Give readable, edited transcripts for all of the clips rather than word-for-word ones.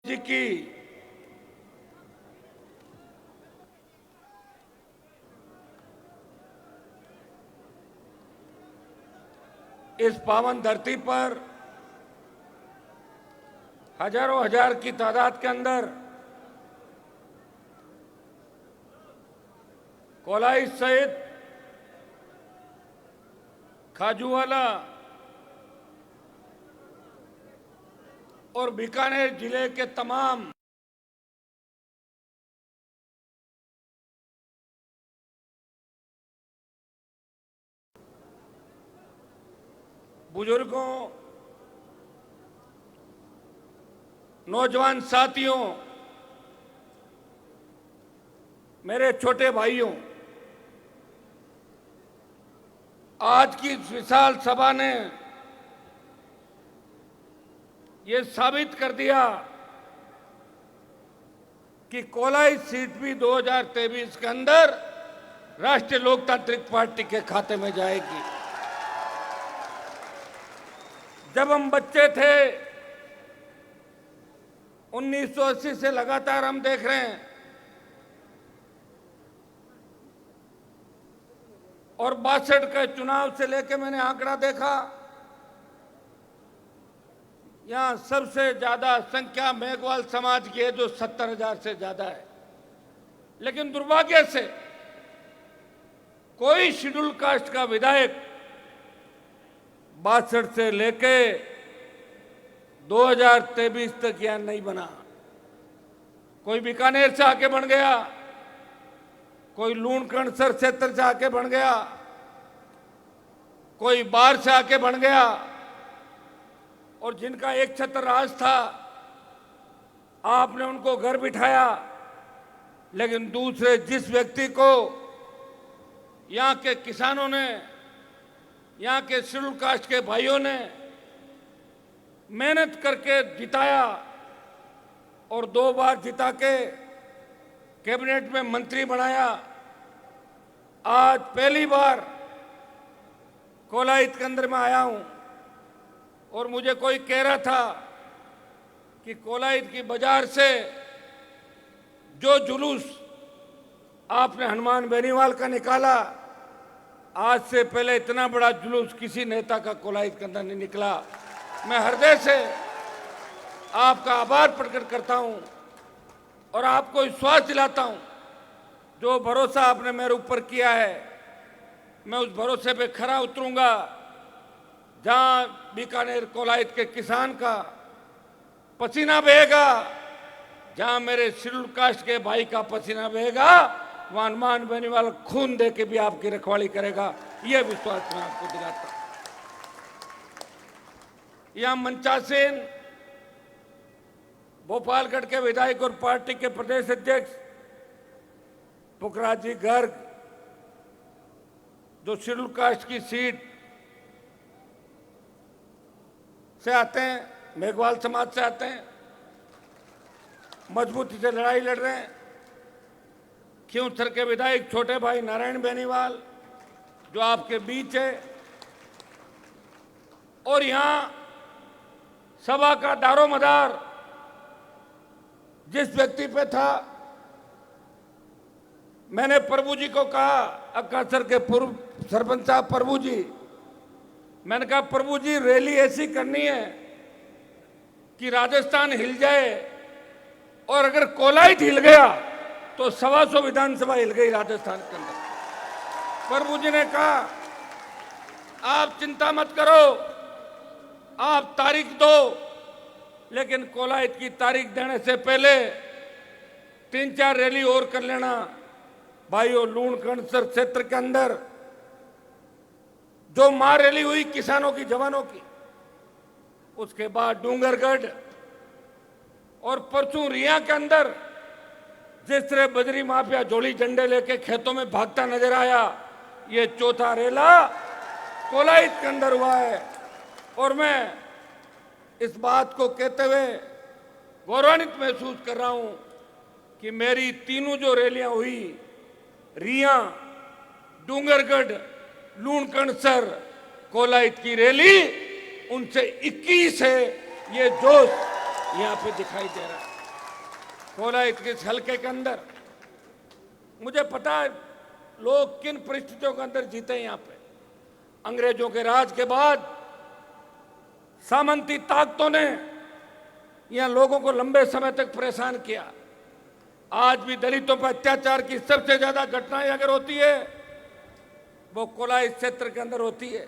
जी की इस पावन धरती पर हजारों हजार की तादाद के अंदर कोलाई सहित खाजूवाला और बीकानेर जिले के तमाम बुजुर्गों, नौजवान साथियों, मेरे छोटे भाइयों, आज की इस विशाल सभा ने ये साबित कर दिया कि कोलाई सीट भी 2023 के अंदर राष्ट्रीय लोकतांत्रिक पार्टी के खाते में जाएगी। जब हम बच्चे थे 1980 से लगातार हम देख रहे हैं और 62 के चुनाव से लेकर मैंने आंकड़ा देखा, यहां सबसे ज्यादा संख्या मेघवाल समाज की है जो 70,000 से ज्यादा है। लेकिन दुर्भाग्य से कोई शेड्यूल कास्ट का विधायक 62 से लेके 2023 तक यहां नहीं बना। कोई बीकानेर से आके बन गया, कोई लूणकरणसर क्षेत्र से आके बन गया, कोई बाहर से आके बन गया, और जिनका एक छत्र राज था आपने उनको घर बिठाया। लेकिन दूसरे जिस व्यक्ति को यहां के किसानों ने, यहां के शेड्यूल कास्ट के भाइयों ने मेहनत करके जिताया और 2 बार जिता के कैबिनेट में मंत्री बनाया, आज पहली बार कोलायत के अंदर में आया हूं और मुझे कोई कह रहा था कि कोलायत की बाजार से जो जुलूस आपने हनुमान बेनीवाल का निकाला, आज से पहले इतना बड़ा जुलूस किसी नेता का कोलायत के अंदर नहीं निकला। मैं हृदय से आपका आभार प्रकट करता हूं और आपको विश्वास दिलाता हूं, जो भरोसा आपने मेरे ऊपर किया है मैं उस भरोसे पे खरा उतरूंगा। जहां बीकानेर कोलायत के किसान का पसीना बहेगा, जहां मेरे शेड्यूल कास्ट के भाई का पसीना बहेगा, वहां हनुमान बेनीवाल खून दे के भी आपकी रखवाली करेगा। यह विश्वास मैं आपको दिलाता हूं। यहां मंचासेन भोपालगढ़ के विधायक और पार्टी के प्रदेश अध्यक्ष पुखराज जी गर्ग, जो शेड्यूल कास्ट की सीट से आते हैं, मेघवाल समाज से आते हैं, मजबूती से लड़ाई लड़ रहे हैं। खींवसर के विधायक छोटे भाई नारायण बेनीवाल जो आपके बीच है, और यहां सभा का दारोमदार जिस व्यक्ति पे था, मैंने प्रभु जी को कहा, अक्कासर के पूर्व सरपंच साहब प्रभु जी, मैंने कहा प्रभु जी रैली ऐसी करनी है कि राजस्थान हिल जाए, और अगर कोलायत हिल गया तो 125 विधानसभा हिल गई राजस्थान के अंदर। प्रभु जी ने कहा आप चिंता मत करो, आप तारीख दो, लेकिन कोलायत की तारीख देने से पहले 3-4 रैली और कर लेना। भाइयों, लूणकरणसर क्षेत्र के अंदर जो मार रैली हुई किसानों की, जवानों की, उसके बाद डूंगरगढ़ और परसों रिया के अंदर जिस तरह बजरी माफिया जोड़ी झंडे लेके खेतों में भागता नजर आया, ये चौथा रेला कोलायत के अंदर हुआ है। और मैं इस बात को कहते हुए गौरवान्वित महसूस कर रहा हूं कि मेरी तीनों जो रैलियां हुई, रिया, डूंगरगढ़, लूणकरणसर, कोलायत की रैली, उनसे 21 है ये जोश यहां पे दिखाई दे रहा है। कोलाहित के इस हल्के के अंदर मुझे पता है लोग किन परिस्थितियों के अंदर जीते हैं। यहाँ पे अंग्रेजों के राज के बाद सामंती ताकतों ने यहाँ लोगों को लंबे समय तक परेशान किया। आज भी दलितों पर अत्याचार की सबसे ज्यादा घटनाएं अगर होती है वो कोलाहित क्षेत्र के अंदर होती है।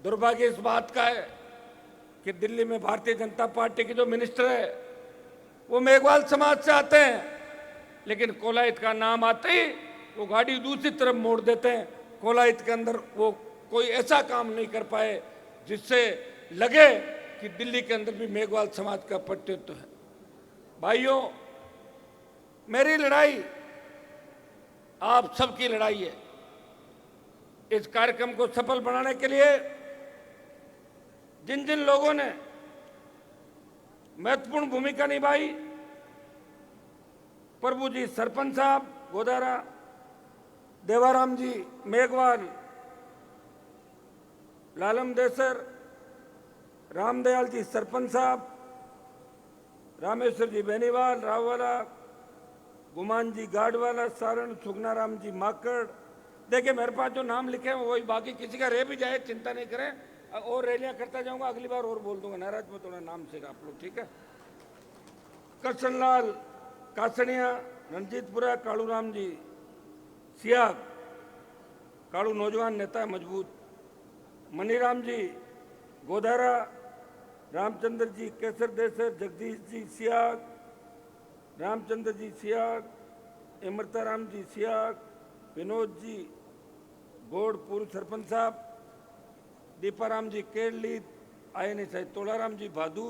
दुर्भाग्य इस बात का है कि दिल्ली में भारतीय जनता पार्टी के जो मिनिस्टर है वो मेघवाल समाज से आते हैं, लेकिन कोलाहित का नाम आते ही वो गाड़ी दूसरी तरफ मोड़ देते हैं। कोलाहित के अंदर वो कोई ऐसा काम नहीं कर पाए जिससे लगे कि दिल्ली के अंदर भी मेघवाल समाज का प्रतिनिधित्व है। भाइयों, मेरी लड़ाई आप सबकी लड़ाई है। इस कार्यक्रम को सफल बनाने के लिए जिन जिन लोगों ने महत्वपूर्ण भूमिका निभाई, प्रभु जी सरपंच साहब गोदारा, देवाराम जी मेघवाल, लालम देसर, रामदयाल जी सरपंच साहब, रामेश्वर जी बेनीवाल, राववाला, गुमान जी गाडवाला, सारण, सुगनाराम जी माकड़। देखिए मेरे पास जो नाम लिखे हैं वही, बाकी किसी का रह भी जाए चिंता नहीं करें, और रैलियां करता जाऊंगा, अगली बार और बोल दूंगा। नाराज में थोड़ा नाम से आप लोग, ठीक है। करसनलाल कासनिया, रणजीतपुरा, कालूराम जी सियाग, कालू नौजवान नेता मजबूत, मनीराम जी गोधारा, रामचंद्र जी केसर देसर, जगदीश जी सियाग, रामचंद्र जी सियाग, इमरताराम जी सियाग, विनोद जी गोड़ पूर्व सरपंच साहब, दीपाराम जी केरली, आए नहीं सही, तोलाराम जी भादू,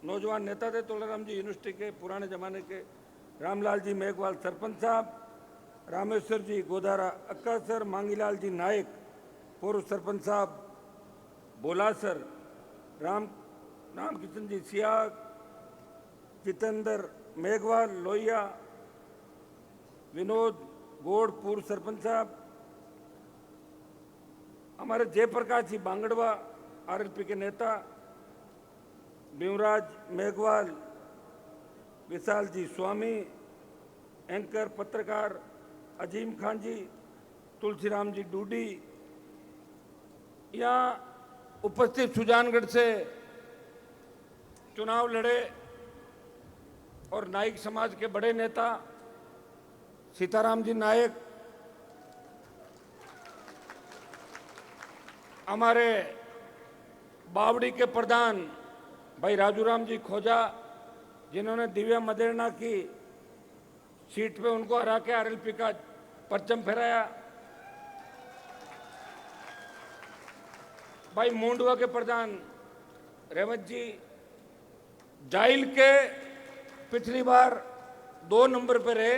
नौजवान नेता थे तोलाराम जी यूनिवर्सिटी के पुराने जमाने के, रामलाल जी मेघवाल सरपंच साहब, रामेश्वर जी गोदारा अक्कासर, मांगीलाल जी नायक पूर्व सरपंच साहब बोलासर, रामकिशन जी सियाग, जितेंद्र मेघवाल लोहिया, विनोद गोड़ पूर्व सरपंच साहब, हमारे जयप्रकाश जी बांगड़वा आरएलपी के नेता, भीमराज मेघवाल, विशाल जी स्वामी, एंकर पत्रकार अजीम खान जी, तुलसीराम जी डूडी, यहाँ उपस्थित सुजानगढ़ से चुनाव लड़े और नाइक समाज के बड़े नेता सीताराम जी नायक, हमारे बावड़ी के प्रधान भाई राजूराम जी खोजा, जिन्होंने दिव्या मदेरणा की सीट पे उनको हरा के आरएलपी का परचम फहराया, भाई मोंडवा के प्रधान रेवत जी, जाइल के पिछली बार 2 नंबर पे रहे,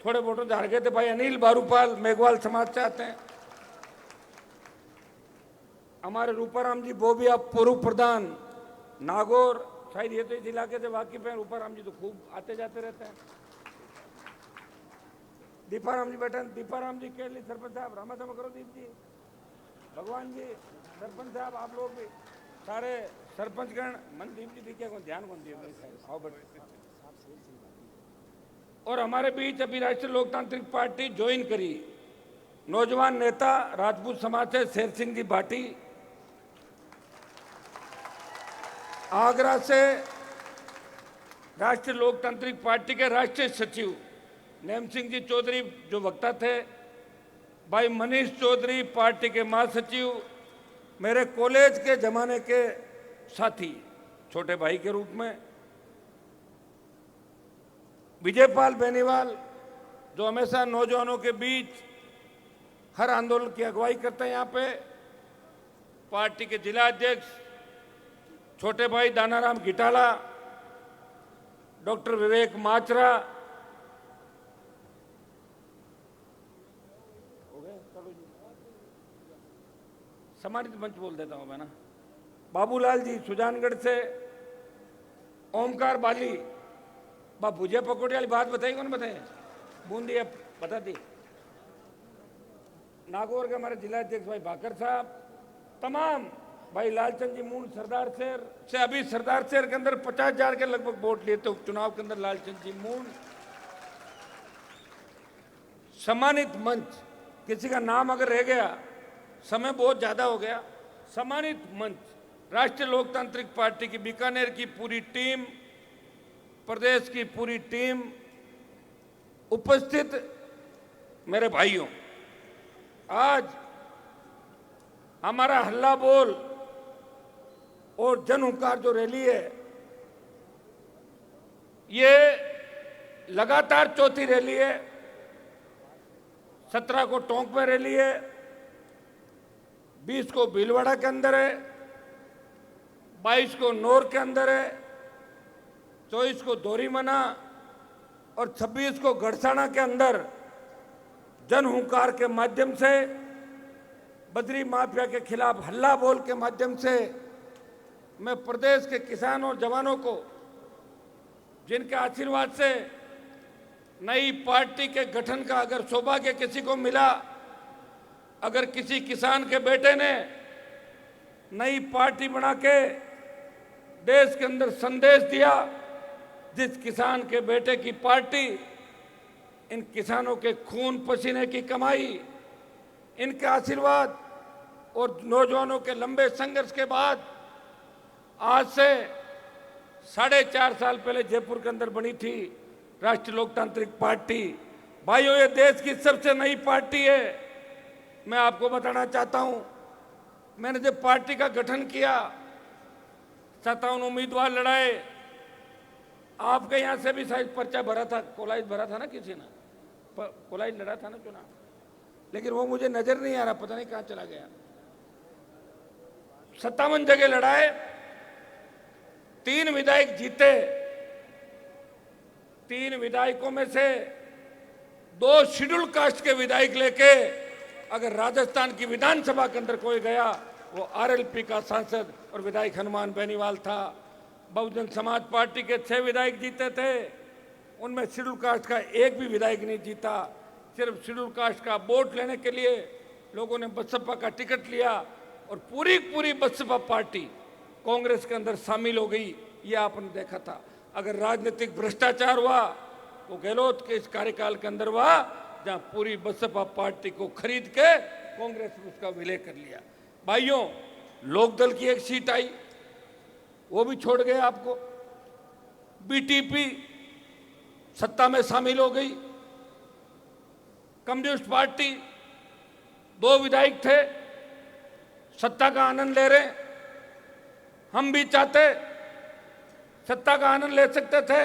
थोड़े वोटों से हार गए थे, भाई अनिल बारूपाल मेघवाल समाज से आते हैं, हमारे रूपाराम जी बोबिया पूर्व प्रधान नागौर, शायद ये तो इस इलाके से वाकिफ है, रूपाराम जी तो खूब आते जाते रहते हैं, दीपाराम जी बैठे, दीपाराम जी केरली सरपंच साहब, रामा सामा करो दीप जी, भगवान जी सरपंच साहब, आप लोग भी सारे सरपंचगण, मनदीप जी दिखे कौन ध्यान कौन दिए, आओ बैठे। और हमारे बीच अभी राष्ट्रीय लोकतांत्रिक पार्टी ज्वाइन करी नौजवान नेता राजपूत समाज से शेर सिंह जी भाटी, आगरा से राष्ट्रीय लोकतांत्रिक पार्टी के राष्ट्रीय सचिव नेम सिंह जी चौधरी जो वक्ता थे, भाई मनीष चौधरी पार्टी के महासचिव, मेरे कॉलेज के जमाने के साथी छोटे भाई के रूप में, विजयपाल बेनीवाल जो हमेशा नौजवानों के बीच हर आंदोलन की अगुवाई करते हैं, यहाँ पे पार्टी के जिला अध्यक्ष छोटे भाई दानाराम गिटाला, डॉक्टर विवेक माचरा, सम्मानित मंच बोल देता हूं मैं ना, बाबूलाल जी सुजानगढ़ से, ओमकार बाली, भुजिया पकौड़े वाली बात बताई कौन बताए, बूंदी बता दी, नागौर के हमारे जिला अध्यक्ष भाई भाकर साहब, तमाम भाई लालचंद जी मून सरदार शहर से, अभी सरदार शहर के अंदर 50,000 के लगभग वोट लिए थे उपचुनाव के अंदर लालचंद जी मून। सम्मानित मंच, किसी का नाम अगर रह गया, समय बहुत ज्यादा हो गया। सम्मानित मंच, राष्ट्रीय लोकतांत्रिक पार्टी की बीकानेर की पूरी टीम, प्रदेश की पूरी टीम, उपस्थित मेरे भाइयों, आज हमारा हल्ला बोल और जन हुंकार जो रैली है, ये लगातार चौथी रैली है। 17 को टोंक में रैली है, 20 को भीलवाड़ा के अंदर है, 22 को नौर के अंदर है, 24 को दोरीमना और 26 को गड़साना के अंदर जन हुंकार के माध्यम से, बद्री माफिया के खिलाफ हल्ला बोल के माध्यम से मैं प्रदेश के किसान और जवानों को, जिनके आशीर्वाद से नई पार्टी के गठन का अगर सौभाग्य किसी को मिला, अगर किसी किसान के बेटे ने नई पार्टी बना के देश के अंदर संदेश दिया, जिस किसान के बेटे की पार्टी इन किसानों के खून पसीने की कमाई, इनके आशीर्वाद और नौजवानों के लंबे संघर्ष के बाद आज से 4.5 साल पहले जयपुर के अंदर बनी थी राष्ट्रीय लोकतांत्रिक पार्टी। भाइयों, ये देश की सबसे नई पार्टी है। मैं आपको बताना चाहता हूं, मैंने जब पार्टी का गठन किया, 57 उम्मीदवार लड़ाए, आपके यहां से भी शायद पर्चा भरा था, कोलाइज भरा था ना किसी ने, कोलाइज लड़ा था ना चुनाव, लेकिन वो मुझे नजर नहीं आ रहा, पता नहीं कहां चला गया। 57 जगह लड़ाए, 3 विधायक जीते। 3 विधायकों में से 2 शेड्यूल कास्ट के विधायक लेके अगर राजस्थान की विधानसभा के अंदर कोई गया, वो आरएलपी का सांसद और विधायक हनुमान बेनीवाल था। बहुजन समाज पार्टी के 6 विधायक जीते थे, उनमें शेड्यूल कास्ट का एक भी विधायक नहीं जीता। सिर्फ शेड्यूल कास्ट का वोट लेने के लिए लोगों ने बसपा का टिकट लिया और पूरी बसपा पार्टी कांग्रेस के अंदर शामिल हो गई। ये आपने देखा था। अगर राजनीतिक भ्रष्टाचार हुआ तो गहलोत के इस कार्यकाल के अंदर हुआ, जहां पूरी बसपा पार्टी को खरीद के कांग्रेस ने उसका विलय कर लिया। भाइयों, लोकदल की एक सीट आई, वो भी छोड़ गए आपको। बीटीपी सत्ता में शामिल हो गई। कम्युनिस्ट पार्टी 2 विधायक थे, सत्ता का आनंद ले रहे। हम भी चाहते सत्ता का आनंद ले सकते थे,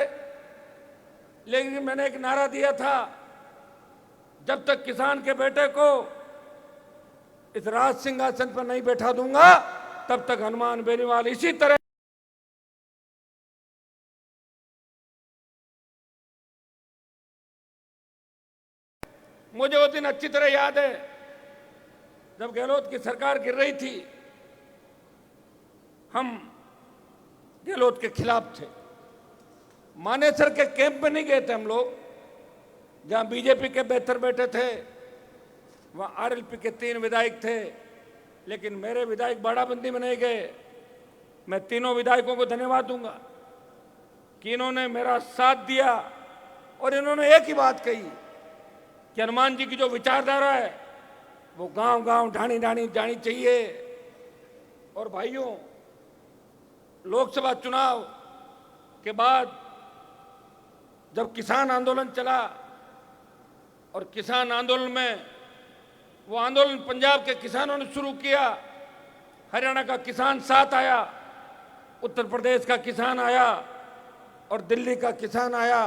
लेकिन मैंने एक नारा दिया था, जब तक किसान के बेटे को इस राज सिंहासन पर नहीं बैठा दूंगा, तब तक हनुमान बेनीवाल इसी तरह। मुझे वो दिन अच्छी तरह याद है, जब गहलोत की सरकार गिर रही थी, हम गहलोत के खिलाफ थे। मानेसर के कैंप में नहीं गए थे हम लोग, जहां बीजेपी के बेहतर बैठे थे, वहां आरएलपी के 3 विधायक थे, लेकिन मेरे विधायक बाड़ाबंदी में नहीं गए। मैं तीनों विधायकों को धन्यवाद दूंगा कि इन्होंने मेरा साथ दिया और इन्होंने एक ही बात कही कि हनुमान जी की जो विचारधारा है वो गांव-गांव, ढाणी-ढाणी जानी चाहिए। और भाइयों, लोकसभा चुनाव के बाद जब किसान आंदोलन चला, और किसान आंदोलन में वो आंदोलन पंजाब के किसानों ने शुरू किया, हरियाणा का किसान साथ आया, उत्तर प्रदेश का किसान आया और दिल्ली का किसान आया।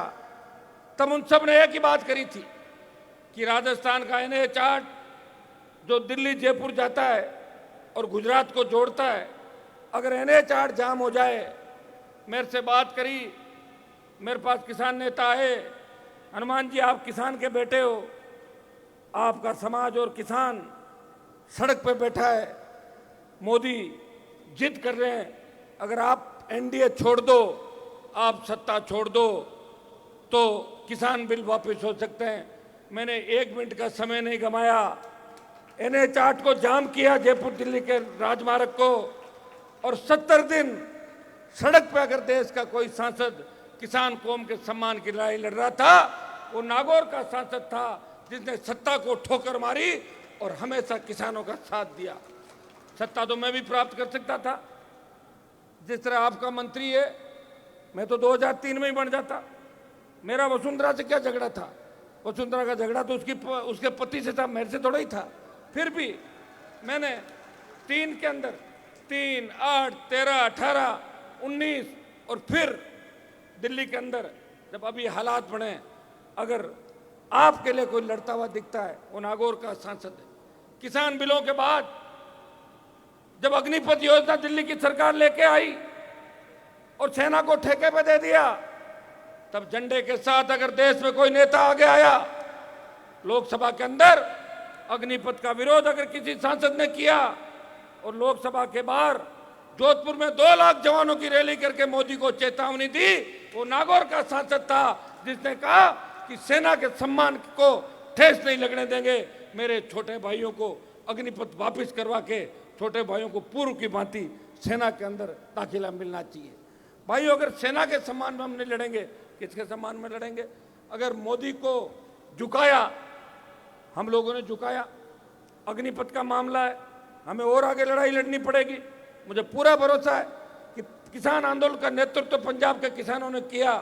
तब उन सब ने एक ही बात करी थी कि राजस्थान का NH 8 जो दिल्ली जयपुर जाता है और गुजरात को जोड़ता है, अगर NH 8 जाम हो जाए, मेरे से बात करी, मेरे पास किसान नेता आए, हनुमान जी आप किसान के बेटे हो, आपका समाज और किसान सड़क पे बैठा है, मोदी जिद कर रहे हैं, अगर आप NDA छोड़ दो, आप सत्ता छोड़ दो, तो किसान बिल वापस हो सकते हैं। मैंने 1 मिनट का समय नहीं गंवाया, NH 8 को जाम किया, जयपुर दिल्ली के राजमार्ग को, और 70 दिन सड़क पे अगर देश का कोई सांसद किसान कौम के सम्मान की लड़ाई लड़ रहा था, वो नागौर का सांसद था जिसने सत्ता को ठोकर मारी और हमेशा किसानों का साथ दिया। सत्ता तो मैं भी प्राप्त कर सकता था, जिस तरह आपका मंत्री है, मैं तो 2003 में ही बन जाता। मेरा वसुंधरा से क्या झगड़ा था? वसुंधरा का झगड़ा तो उसके पति से था, मेरे से थोड़ा ही था। फिर भी मैंने 3 के अंदर 3, 8, 13, 18, 19 और फिर दिल्ली के अंदर जब अभी हालात बने, अगर आपके लिए कोई लड़ता हुआ दिखता है, वो नागौर का सांसद है। किसान बिलों के बाद जब अग्निपथ योजना दिल्ली की सरकार लेके आई और सेना को ठेके पे दे दिया, तब झंडे के साथ अगर देश में कोई नेता आगे आया, लोकसभा के अंदर अग्निपथ का विरोध अगर किसी सांसद ने किया और लोकसभा के बाहर जोधपुर में 2 लाख जवानों की रैली करके मोदी को चेतावनी दी, वो नागौर का सांसद था जिसने कहा कि सेना के सम्मान को ठेस नहीं लगने देंगे। मेरे छोटे भाइयों को अग्निपथ वापस करवा के छोटे भाइयों को पूर्व की भांति सेना के अंदर दाखिला मिलना चाहिए। भाइयों, अगर सेना के सम्मान में हम नहीं लड़ेंगे, किसके सम्मान में लड़ेंगे? अगर मोदी को झुकाया, हम लोगों ने झुकाया, अग्निपथ का मामला है, हमें और आगे लड़ाई लड़नी पड़ेगी। मुझे पूरा भरोसा है कि किसान आंदोलन का नेतृत्व पंजाब के किसानों ने किया,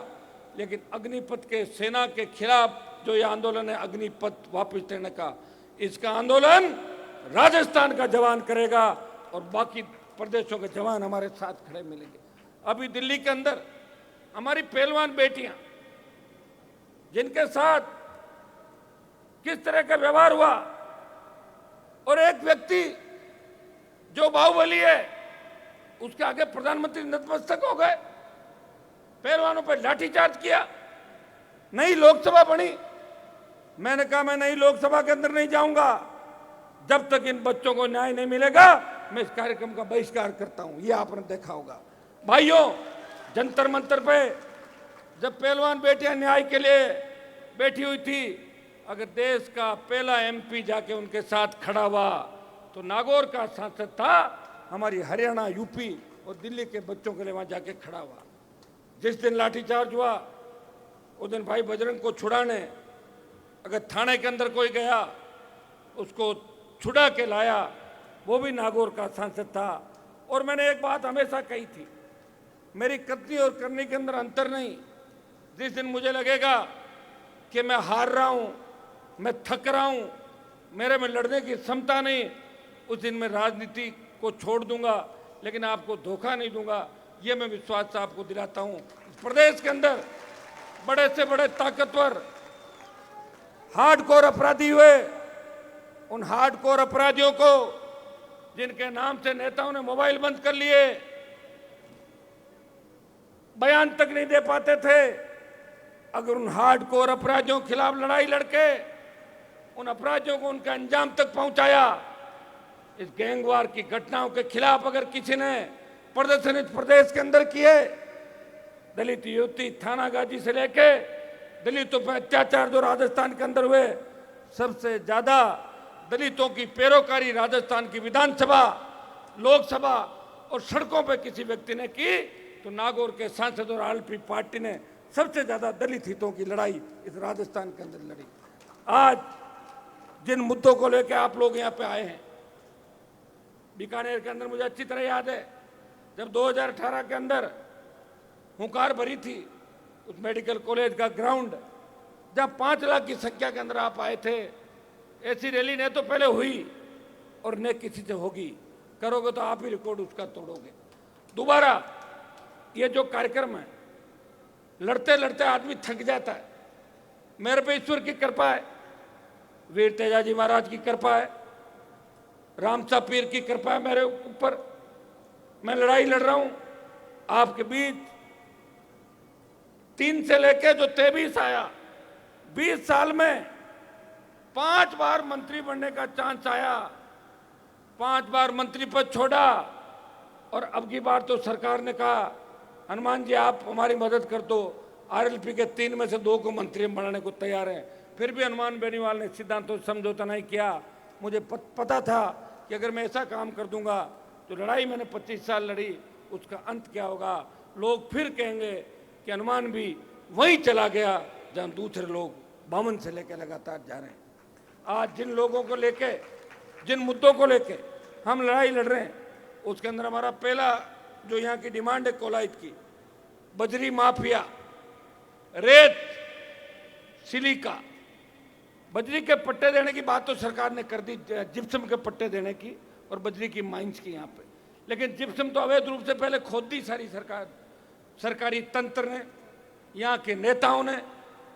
लेकिन अग्निपथ के सेना के खिलाफ जो ये आंदोलन है अग्निपथ वापस लेने का, इसका आंदोलन राजस्थान का जवान करेगा और बाकी प्रदेशों के जवान हमारे साथ खड़े मिलेंगे। अभी दिल्ली के अंदर हमारी पहलवान बेटियां, जिनके साथ किस तरह का व्यवहार हुआ, और एक व्यक्ति जो बाहुबली है उसके आगे प्रधानमंत्री नतमस्तक हो गए, पहलवानों पर लाठीचार्ज किया, नई लोकसभा बनी। मैंने कहा मैं नई लोकसभा के अंदर नहीं जाऊंगा जब तक इन बच्चों को न्याय नहीं मिलेगा। मैं इस कार्यक्रम का बहिष्कार करता हूं। ये आपने देखा होगा भाइयों, जंतर मंतर पे जब पहलवान बेटियां न्याय के लिए बैठी हुई थी, अगर देश का पहला एमपी जाके उनके साथ खड़ा हुआ तो नागौर का सांसद था, हमारी हरियाणा, यूपी और दिल्ली के बच्चों के लिए वहां जाके खड़ा हुआ। जिस दिन लाठीचार्ज हुआ उस दिन भाई बजरंग को छुड़ाने अगर थाने के अंदर कोई गया, उसको छुड़ा के लाया, वो भी नागौर का सांसद था। और मैंने एक बात हमेशा कही थी, मेरी कथनी और करनी के अंदर अंतर नहीं। जिस दिन मुझे लगेगा कि मैं हार रहा हूं, मैं थक रहा हूं, मेरे में लड़ने की क्षमता नहीं, उस दिन मैं राजनीति को छोड़ दूंगा, लेकिन आपको धोखा नहीं दूंगा। ये मैं विश्वास आपको दिलाता हूं। प्रदेश के अंदर बड़े से बड़े ताकतवर हार्डकोर अपराधी हुए, उन हार्डकोर अपराधियों को जिनके नाम से नेताओं ने मोबाइल बंद कर लिए, बयान तक नहीं दे पाते थे, अगर उन हार्डकोर अपराधियों के खिलाफ लड़ाई लड़के उन अपराधियों को उनके अंजाम तक पहुंचाया, इस गैंगवार की घटनाओं के खिलाफ अगर किसी ने प्रदर्शन इस प्रदेश के अंदर किए, दलित युवती थानागाजी से लेके दलितों पर अत्याचार जो राजस्थान के अंदर हुए, सबसे ज्यादा दलितों की पैरोकारी राजस्थान की विधानसभा, लोकसभा और सड़कों पर किसी व्यक्ति ने की तो नागौर के सांसद और आरएलपी पार्टी ने सबसे ज्यादा दलित हितों की लड़ाई इस राजस्थान के अंदर लड़ी। आज जिन मुद्दों को लेकर आप लोग यहाँ पे आए हैं, बीकानेर के अंदर मुझे अच्छी तरह याद है जब 2018 के अंदर हुंकार भरी थी उस मेडिकल कॉलेज का ग्राउंड, जब 5 लाख की संख्या के अंदर आप आए थे। ऐसी रैली ने तो पहले हुई और न किसी से होगी, करोगे तो आप ही रिकॉर्ड उसका तोड़ोगे। दोबारा ये जो कार्यक्रम है, लड़ते लड़ते आदमी थक जाता है। मेरे पे ईश्वर की कृपा है, वीर तेजाजी महाराज की कृपा है, रामसा पीर की कृपा है मेरे ऊपर। मैं लड़ाई लड़ रहा हूं आपके बीच। 3 से लेके जो 23 आया, 20 साल में 5 बार मंत्री बनने का चांस आया, 5 बार मंत्री पद छोड़ा, और अब की बार तो सरकार ने कहा हनुमान जी आप हमारी मदद कर दो, आरएलपी के 3 में से 2 को मंत्री बनाने को तैयार हैं। फिर भी हनुमान बेनीवाल ने सिद्धांतों से समझौता नहीं किया। मुझे पता था कि अगर मैं ऐसा काम कर दूंगा तो जो लड़ाई मैंने 25 साल लड़ी उसका अंत क्या होगा। लोग फिर कहेंगे कि हनुमान भी वहीं चला गया जहां दूसरे लोग बामन से लेकर लगातार जा रहे हैं। आज जिन लोगों को लेके, जिन मुद्दों को लेके हम लड़ाई लड़ रहे हैं, उसके अंदर हमारा पहला जो यहाँ की डिमांड है कोलाइट की, बजरी माफिया, रेत, सिलिका, बजरी के पट्टे देने की बात तो सरकार ने कर दी, जिप्सम के पट्टे देने की और बजरी की माइंस की यहाँ पे, लेकिन जिप्सम तो अवैध रूप से पहले खोद दी सारी सरकारी तंत्र ने, यहाँ के नेताओं ने,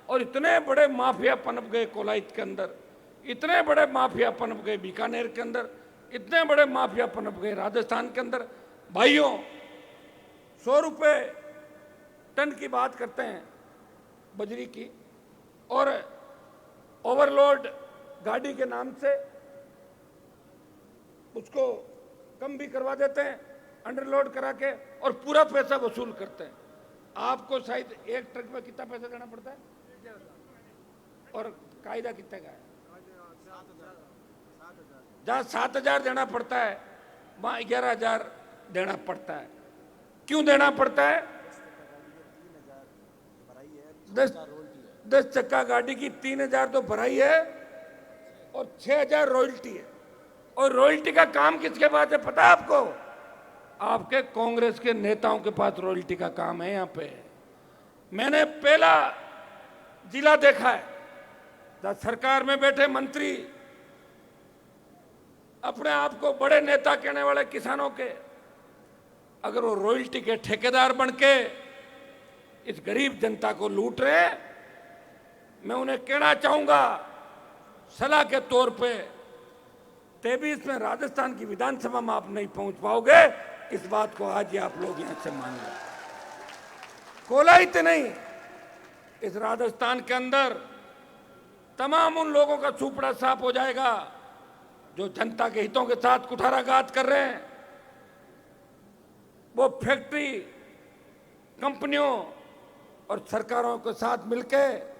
और इतने बड़े माफिया पनप गए कोलाइट के अंदर, इतने बड़े माफिया पनप गए बीकानेर के अंदर, इतने बड़े माफिया पनप गए राजस्थान के अंदर। भाइयों, 100 रुपये टन की बात करते हैं बजरी की, और ओवरलोड गाड़ी के नाम से उसको कम भी करवा देते हैं, अंडरलोड करा के, और पूरा पैसा वसूल करते हैं। आपको शायद एक ट्रक में कितना पैसा देना पड़ता है और कायदा कितने का है? जहाँ 7,000 देना पड़ता है वहाँ 11,000 देना पड़ता है। क्यों देना पड़ता है? 10 चक्का गाड़ी की 3,000 तो भराई है और 6,000 रॉयल्टी है। और रॉयल्टी का काम किसके पास है पता है आपको? आपके कांग्रेस के नेताओं के पास रॉयल्टी का काम है। यहाँ पे मैंने पहला जिला देखा है जहाँ सरकार में बैठे मंत्री अपने आप को बड़े नेता कहने वाले किसानों के, अगर वो रॉयल्टी के ठेकेदार बन के इस गरीब जनता को लूट रहे हैं, मैं उन्हें कहना चाहूंगा सलाह के तौर पे, 23 में राजस्थान की विधानसभा में आप नहीं पहुंच पाओगे, इस बात को आज ही आप लोग यहां से मान लो। कोलाइट नहीं, इस राजस्थान के अंदर तमाम उन लोगों का सुपड़ा साफ हो जाएगा जो जनता के हितों के साथ कुठाराघात कर रहे हैं। वो फैक्ट्री कंपनियों और सरकारों के साथ मिलकर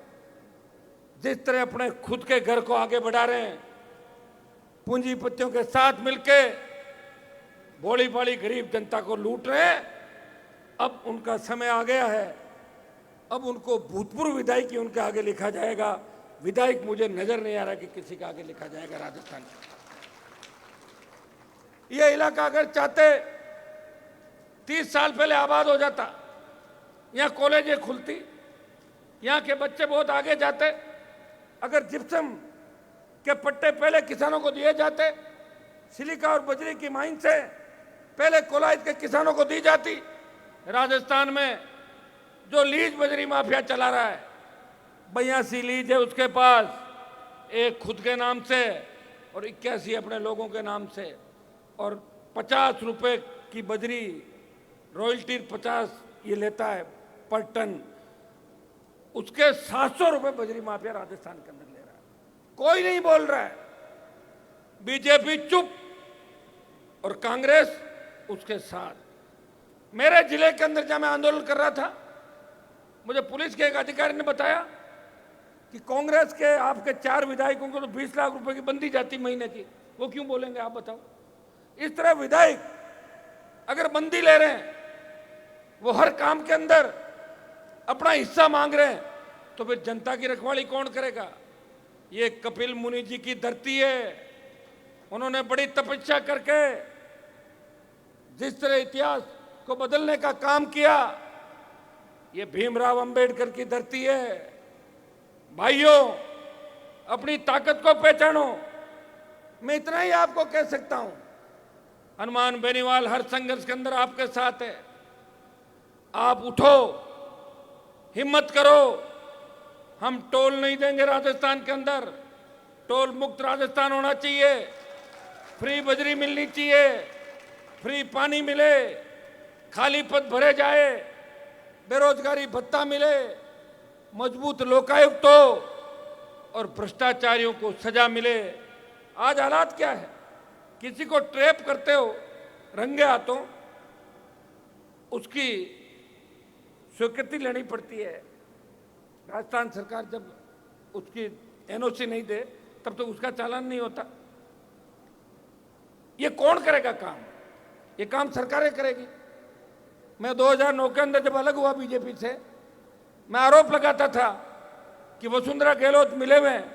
जिस तरह अपने खुद के घर को आगे बढ़ा रहे हैं, पूंजीपतियों के साथ मिलकर भोली भाली गरीब जनता को लूट रहे हैं, अब उनका समय आ गया है। अब उनको भूतपूर्व विधायक की उनके आगे लिखा जाएगा। विधायक मुझे नजर नहीं आ रहा कि किसी का आगे लिखा जाएगा राजस्थान का। यह इलाका अगर चाहते 30 साल पहले आबाद हो जाता, यहाँ कॉलेजें खुलती, यहाँ के बच्चे बहुत आगे जाते, अगर जिप्सम के पट्टे पहले किसानों को दिए जाते, सिलिका और बजरी की माइन से पहले कोलाइट के किसानों को दी जाती। राजस्थान में जो लीज बजरी माफिया चला रहा है, 82 लीज है उसके पास, एक खुद के नाम से और 81 अपने लोगों के नाम से, और 50 रुपए की बजरी रॉयल्टी 50 ये लेता है पर टन, उसके 700 रुपए बजरी माफिया राजस्थान के अंदर ले रहा है। कोई नहीं बोल रहा है, बीजेपी चुप और कांग्रेस उसके साथ। मेरे जिले के अंदर जब मैं आंदोलन कर रहा था, मुझे पुलिस के एक अधिकारी ने बताया कि कांग्रेस के आपके 4 विधायकों को तो 20 लाख रुपए की बंदी जाती महीने की। वो क्यों बोलेंगे आप बताओ? इस तरह विधायक अगर बंदी ले रहे हैं, वो हर काम के अंदर अपना हिस्सा मांग रहे हैं, तो फिर जनता की रखवाली कौन करेगा? ये कपिल मुनि जी की धरती है। उन्होंने बड़ी तपस्या करके जिस तरह इतिहास को बदलने का काम किया, ये भीमराव अंबेडकर की धरती है। भाइयों, अपनी ताकत को पहचानो। मैं इतना ही आपको कह सकता हूं, हनुमान बेनीवाल हर संघर्ष के अंदर आपके साथ है। आप उठो, हिम्मत करो। हम टोल नहीं देंगे राजस्थान के अंदर। टोल मुक्त राजस्थान होना चाहिए, फ्री बजरी मिलनी चाहिए, फ्री पानी मिले, खाली पद भरे जाए, बेरोजगारी भत्ता मिले, मजबूत लोकायुक्त हो और भ्रष्टाचारियों को सजा मिले। आज हालात क्या है? किसी को ट्रैप करते हो रंगे हाथों, उसकी स्वीकृति लेनी पड़ती है। राजस्थान सरकार जब उसकी एनओसी नहीं दे तब तो उसका चालान नहीं होता। ये कौन करेगा काम? ये काम सरकारें करेगी। मैं 2009 के अंदर जब अलग हुआ बीजेपी से, मैं आरोप लगाता था कि वसुंधरा गहलोत मिले हुए हैं।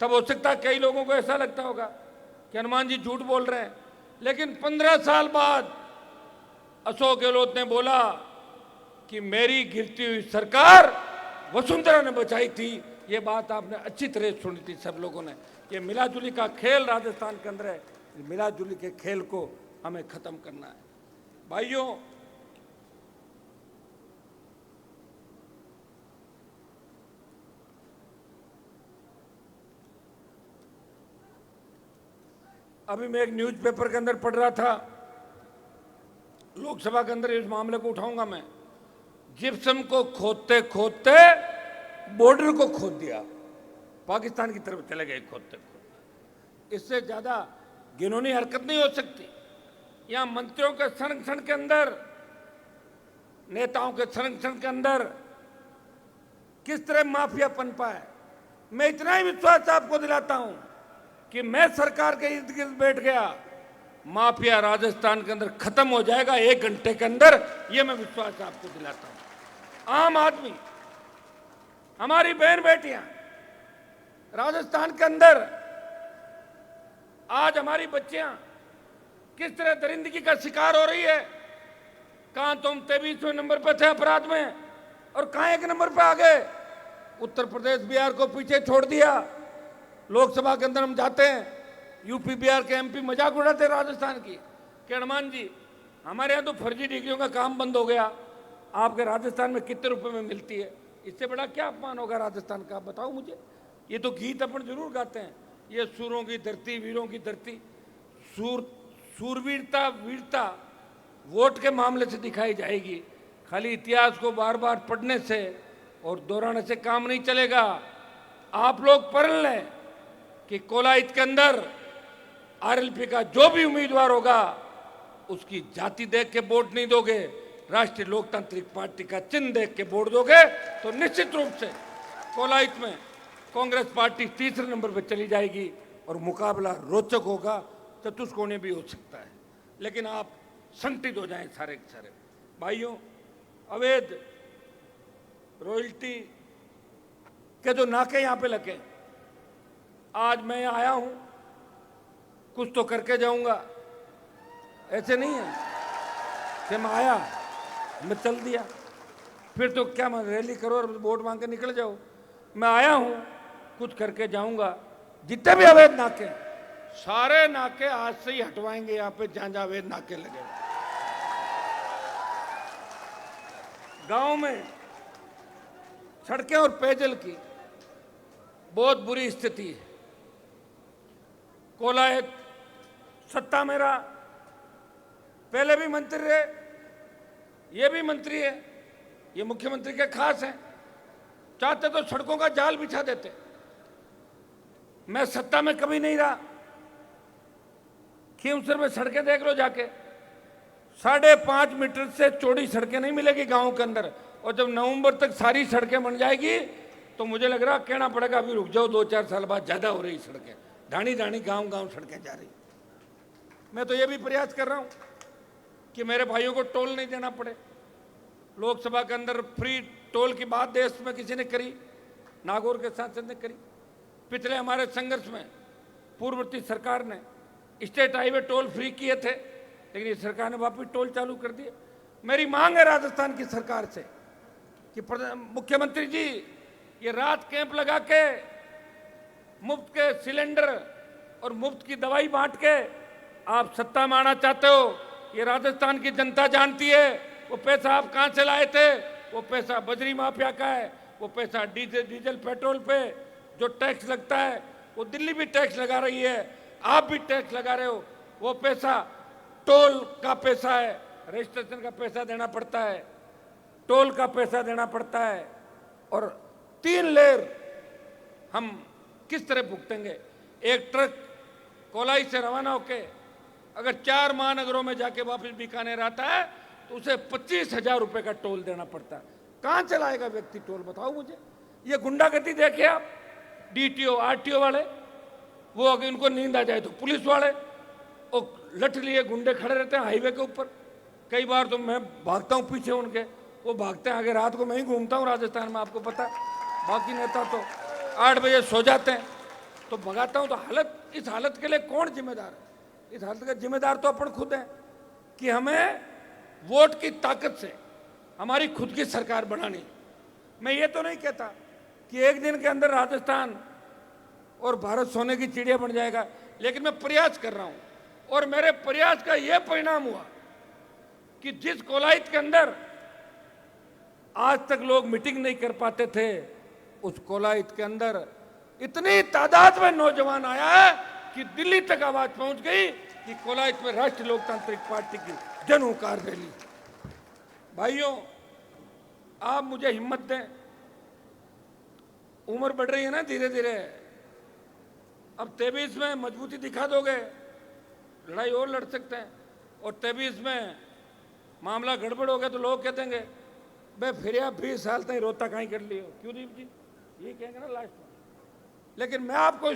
तब हो सकता है कई लोगों को ऐसा लगता होगा कि हनुमान जी झूठ बोल रहे हैं, लेकिन 15 साल बाद अशोक गहलोत ने बोला कि मेरी गिरती हुई सरकार वसुंधरा ने बचाई थी। ये बात आपने अच्छी तरह सुनी थी सब लोगों ने। ये मिलाजुली का खेल राजस्थान के अंदर है, मिलाजुली के खेल को हमें खत्म करना है। भाइयों, अभी मैं एक न्यूज़पेपर के अंदर पढ़ रहा था, लोकसभा के अंदर इस मामले को उठाऊंगा मैं। जिप्सम को खोदते खोदते बॉर्डर को खोद दिया, पाकिस्तान की तरफ चले गए खोदते खोदते। इससे ज्यादा घिनौनी हरकत नहीं हो सकती। यहां मंत्रियों के संरक्षण के अंदर, नेताओं के संरक्षण के अंदर किस तरह माफिया पनपा है। मैं इतना ही विश्वास आपको दिलाता हूं कि मैं सरकार के इर्द गिर्द बैठ गया, माफिया राजस्थान के अंदर खत्म हो जाएगा 1 घंटे के अंदर। यह मैं विश्वास आपको दिलाता हूं। आम आदमी, हमारी बहन बेटियां राजस्थान के अंदर, आज हमारी बच्चियां किस तरह दरिंदगी का शिकार हो रही है। कहां तुम 23वें नंबर पर थे अपराध में और कहां 1 नंबर पर आ गए। उत्तर प्रदेश बिहार को पीछे छोड़ दिया। लोकसभा के अंदर हम जाते हैं, यूपी बिहार के एमपी मजाक उड़ाते राजस्थान की कि हनुमान जी हमारे यहाँ तो फर्जी डिग्रियों का काम बंद हो गया, आपके राजस्थान में कितने रुपए में मिलती है। इससे बड़ा क्या अपमान होगा राजस्थान का, बताओ मुझे। ये तो गीत अपन जरूर गाते हैं, ये सूरों की धरती, वीरों की धरती। सूरवीरता, वीरता वोट के मामले से दिखाई जाएगी। खाली इतिहास को बार बार पढ़ने से और दोहराने से काम नहीं चलेगा। आप लोग पढ़ लें कि कोलाहित के अंदर आरएलपी का जो भी उम्मीदवार होगा उसकी जाति देख के वोट नहीं दोगे, राष्ट्रीय लोकतांत्रिक पार्टी का चिन्ह देख के वोट दोगे तो निश्चित रूप से कोलाहित में कांग्रेस पार्टी 3रे नंबर पर चली जाएगी और मुकाबला रोचक होगा, चतुष्कोणीय भी हो सकता है। लेकिन आप संगठित हो जाएं सारे के सारे। भाइयों, अवैध रॉयल्टी के जो नाके यहां पे लगे, आज मैं यहाँ आया हूं, कुछ तो करके जाऊंगा। ऐसे नहीं है कि मैं आया, मैं चल दिया, फिर तो क्या मैं रैली करो और वोट मांग के निकल जाओ। मैं आया हूं, कुछ करके जाऊंगा। जितने भी अवैध नाके, सारे नाके आज से ही हटवाएंगे। यहाँ पे जहां जहां अवैध नाके लगे, गांव में सड़कें और पेयजल की बहुत बुरी स्थिति है। कोलाहित सत्ता में रहा, पहले भी मंत्री रहे, ये भी मंत्री है, ये मुख्यमंत्री के खास हैं। चाहते तो सड़कों का जाल बिछा देते। मैं सत्ता में कभी नहीं रहा। खीमसर में सड़कें देख लो जाके, 5.5 मीटर से चौड़ी सड़कें नहीं मिलेगी गांव के अंदर। और जब नवंबर तक सारी सड़कें बन जाएगी तो मुझे लग रहा कहना पड़ेगा अभी रुक जाओ, 2-4 साल बाद ज्यादा हो रही सड़कें, ढाणी ढाणी गांव गांव सड़कें जा रही। मैं तो ये भी प्रयास कर रहा हूं कि मेरे भाइयों को टोल नहीं देना पड़े। लोकसभा के अंदर फ्री टोल की बात देश में किसी ने करी, नागौर के सांसद ने करी। पिछले हमारे संघर्ष में पूर्ववर्ती सरकार ने स्टेट हाईवे टोल फ्री किए थे, लेकिन इस सरकार ने वापस टोल चालू कर दिए। मेरी मांग है राजस्थान की सरकार से कि मुख्यमंत्री जी, ये रात कैंप लगा के मुफ्त के सिलेंडर और मुफ्त की दवाई बांट के आप सत्ता में आना चाहते हो। ये राजस्थान की जनता जानती है वो पैसा आप कहां से लाए थे। वो पैसा बजरी माफिया का है, वो पैसा डीजल पेट्रोल पे जो टैक्स लगता है, वो दिल्ली भी टैक्स लगा रही है, आप भी टैक्स लगा रहे हो। वो पैसा टोल का पैसा है, रजिस्ट्रेशन का पैसा देना पड़ता है, टोल का पैसा देना पड़ता है। और 3 लेयर हम किस तरह भुगतेंगे। एक ट्रक कोलाई से रवाना होके अगर 4 महानगरों में जाके वापस बीकानेर आता है तो उसे 25,000 रुपए का टोल देना पड़ता है। कहां चलाएगा व्यक्ति टोल, बताओ मुझे। ये गुंडागर्दी देखे आप, डीटीओ आरटीओ वाले, वो अगर इनको नींद आ जाए तो पुलिस वाले, और लठ लिए गुंडे खड़े रहते हैं हाईवे के ऊपर। कई बार तो मैं भागता हूँ पीछे उनके, वो भागते हैं आगे। रात को मैं ही घूमता हूँ राजस्थान में, आपको पता है। बाकी नेता तो 8 बजे सो जाते हैं, तो भगाता हूँ। तो इस हालत के लिए कौन जिम्मेदार है? इस हालत का जिम्मेदार तो अपन खुद हैं कि हमें वोट की ताकत से हमारी खुद की सरकार बनानी। मैं ये तो नहीं कहता कि एक दिन के अंदर राजस्थान और भारत सोने की चिड़िया बन जाएगा, लेकिन मैं प्रयास कर रहा हूं। और मेरे प्रयास का यह परिणाम हुआ कि जिस कोलाहित के अंदर आज तक लोग मीटिंग नहीं कर पाते थे, उस कोलाहित के अंदर इतनी तादाद में नौजवान आया है कि दिल्ली तक आवाज पहुंच गई कि कोलाहित में राष्ट्रीय लोकतांत्रिक पार्टी की जन हुंकार रैली। भाइयों, आप मुझे हिम्मत दें। उम्र बढ़ रही है ना धीरे धीरे। अब 23 में मजबूती दिखा दोगे, लड़ाई और लड़ सकते हैं। और 23 में मामला गड़बड़ हो गया तो लोग कह देंगे भाई फिर आप 20 साल तक रोता कहीं कर लियो, क्यों दीप जी, ये कहेंगे ना लास्ट में। लेकिन मैं आपको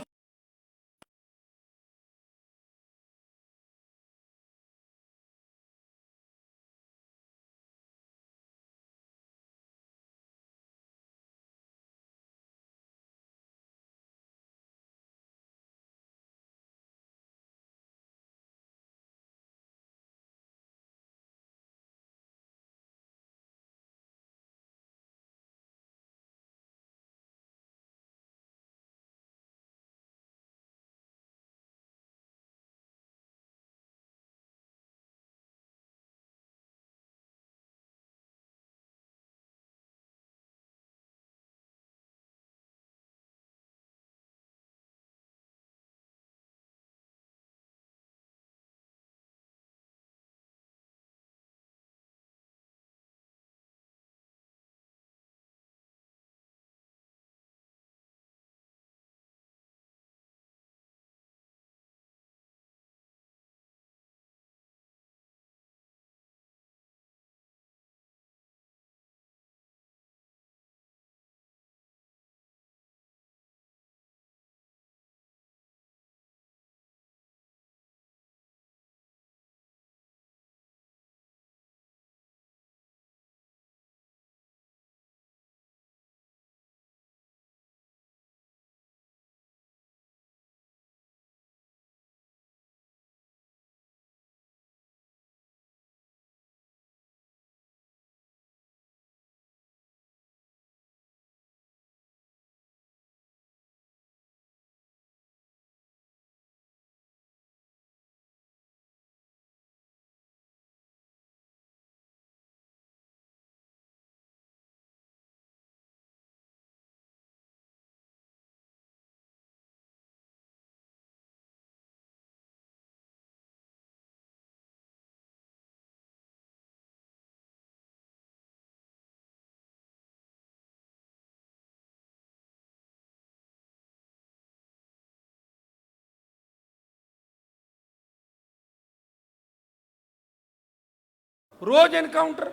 रोज एनकाउंटर,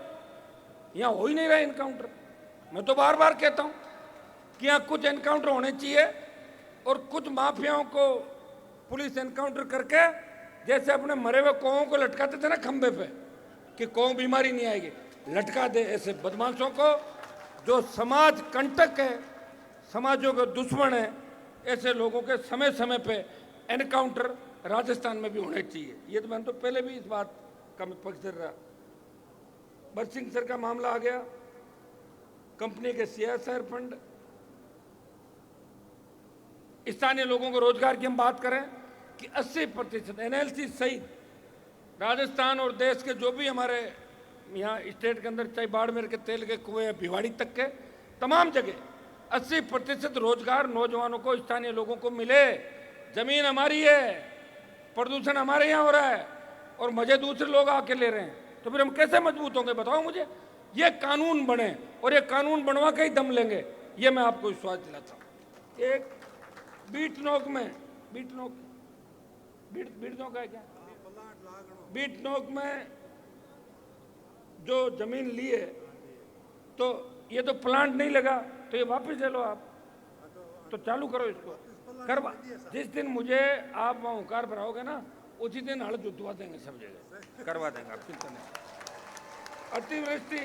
यहां हो ही नहीं रहा एनकाउंटर। मैं तो बार बार कहता हूं कि यहां कुछ एनकाउंटर होने चाहिए और कुछ माफियाओं को पुलिस एनकाउंटर करके जैसे अपने मरे हुए कौओं को लटकाते थे ना खंबे पे कि कौओं बीमारी नहीं आएगी, लटका दे ऐसे बदमाशों को जो समाज कंटक है, समाजों के दुश्मन है। ऐसे लोगों के समय समय पे एनकाउंटर राजस्थान में भी होने चाहिए। ये तो मैंने तो पहले भी इस बात का मैं पक्षधर रहा। बरसिंह सर का मामला आ गया, कंपनी के CSR फंड, स्थानीय लोगों को रोजगार की हम बात करें कि 80% NLC सहित राजस्थान और देश के जो भी हमारे यहाँ स्टेट के अंदर, चाहे बाड़मेर के तेल के कुएं, भिवाड़ी तक के तमाम जगह 80% रोजगार नौजवानों को, स्थानीय लोगों को मिले। जमीन हमारी है, प्रदूषण हमारे यहाँ हो रहा है और मजे दूसरे लोग आके ले रहे हैं, तो फिर हम कैसे मजबूत होंगे बताओ मुझे। ये कानून बने और ये कानून बनवा के ही दम लेंगे, ये मैं आपको विश्वास दिलाता हूँ। एक बीट नोक है क्या, बीट नोक में जो जमीन ली है, तो ये तो प्लांट नहीं लगा, तो ये वापस ले लो आप, तो चालू करो इसको करवा। जिस दिन मुझे आप वहाँ हुकार भराओगे ना, उसी दिन हड़ जुतवा देंगे, सब जगह करवा देंगे, आप चिंता नहीं। अतिवृष्टि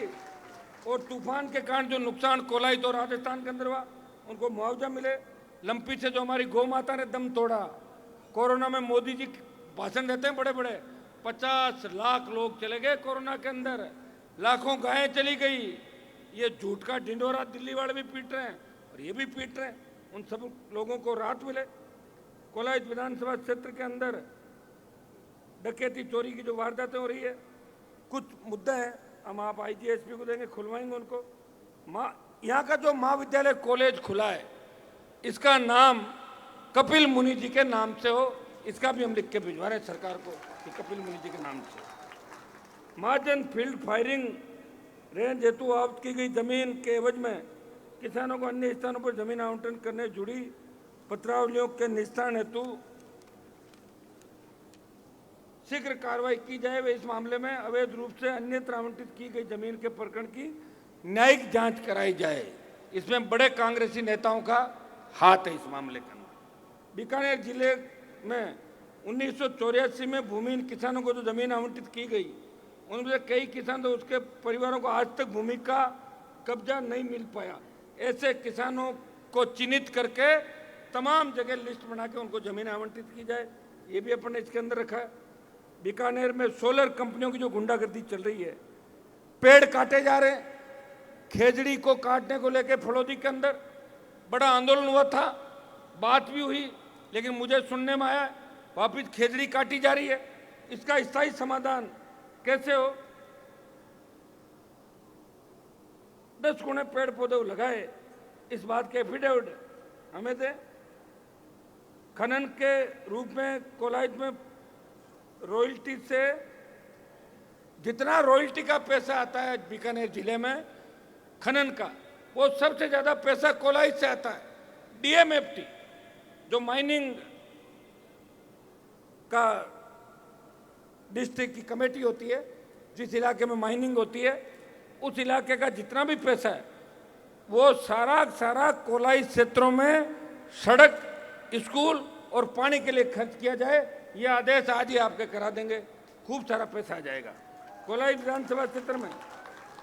और तूफान के कारण जो नुकसान कोलाहित और राजस्थान के अंदर हुआ, उनको मुआवजा मिले। लंपी से जो हमारी गौ माता ने दम तोड़ा, कोरोना में मोदी जी भाषण देते हैं बड़े बड़े, 50 लाख लोग चले गए कोरोना के अंदर, लाखों गायें चली गई। ये झूठ का ढिंढोरा दिल्ली वाले भी पीट रहे हैं और ये भी पीट रहे हैं। उन सब लोगों को राहत मिले। कोलाहित विधानसभा क्षेत्र के अंदर डकैती चोरी की जो वारदातें हो रही है, कुछ मुद्दे हैं, हम आप आईजीएसपी को देंगे, खुलवाएंगे उनको। यहाँ का जो महाविद्यालय कॉलेज खुला है, इसका नाम कपिल मुनि जी के नाम से हो, इसका भी हम लिख के भिजवा रहे हैं सरकार को कि कपिल मुनि जी के नाम से। महाजन फील्ड फायरिंग रेंज हेतु आवंटित की गई जमीन के एवज में किसानों को अन्य स्थानों पर जमीन आवंटन करने जुड़ी पत्रावलियों के निस्तारण हेतु शीघ्र कार्रवाई की जाए व इस मामले में अवैध रूप से अन्यत्र आवंटित की गई जमीन के प्रकरण की न्यायिक जांच कराई जाए। इसमें बड़े कांग्रेसी नेताओं का हाथ है इस मामले के अंदर। बीकानेर जिले में 1984 में भूमिहीन किसानों को जो जमीन आवंटित की गई, उनमें से कई किसान तो उसके परिवारों को आज तक भूमि का कब्जा नहीं मिल पाया। ऐसे किसानों को चिन्हित करके तमाम जगह लिस्ट बना के उनको जमीन आवंटित की जाए, ये भी अपन ने इसके अंदर रखा है। बीकानेर में सोलर कंपनियों की जो गुंडागर्दी चल रही है, पेड़ काटे जा रहे हैं। खेजड़ी को काटने को लेकर फड़ौदी के अंदर बड़ा आंदोलन हुआ था, बात भी हुई, लेकिन मुझे सुनने में आया वापिस खेजड़ी काटी जा रही है। इसका स्थायी समाधान कैसे हो? 10 गुणे पेड़ पौधे लगाए, इस बात के एफिडेविट हमें दे। खनन के रूप में कोलाहित में रॉयल्टी से जितना रॉयल्टी का पैसा आता है बीकानेर जिले में खनन का, वो सबसे ज्यादा पैसा कोलाहित से आता है। डीएमएफटी जो माइनिंग का डिस्ट्रिक्ट की कमेटी होती है, जिस इलाके में माइनिंग होती है, उस इलाके का जितना भी पैसा है वो सारा कोलाहित क्षेत्रों में सड़क, स्कूल और पानी के लिए खर्च किया जाए। ये आदेश आज ही आपके करा देंगे, खूब सारा पैसा आ जाएगा। कोलाहित विधानसभा क्षेत्र में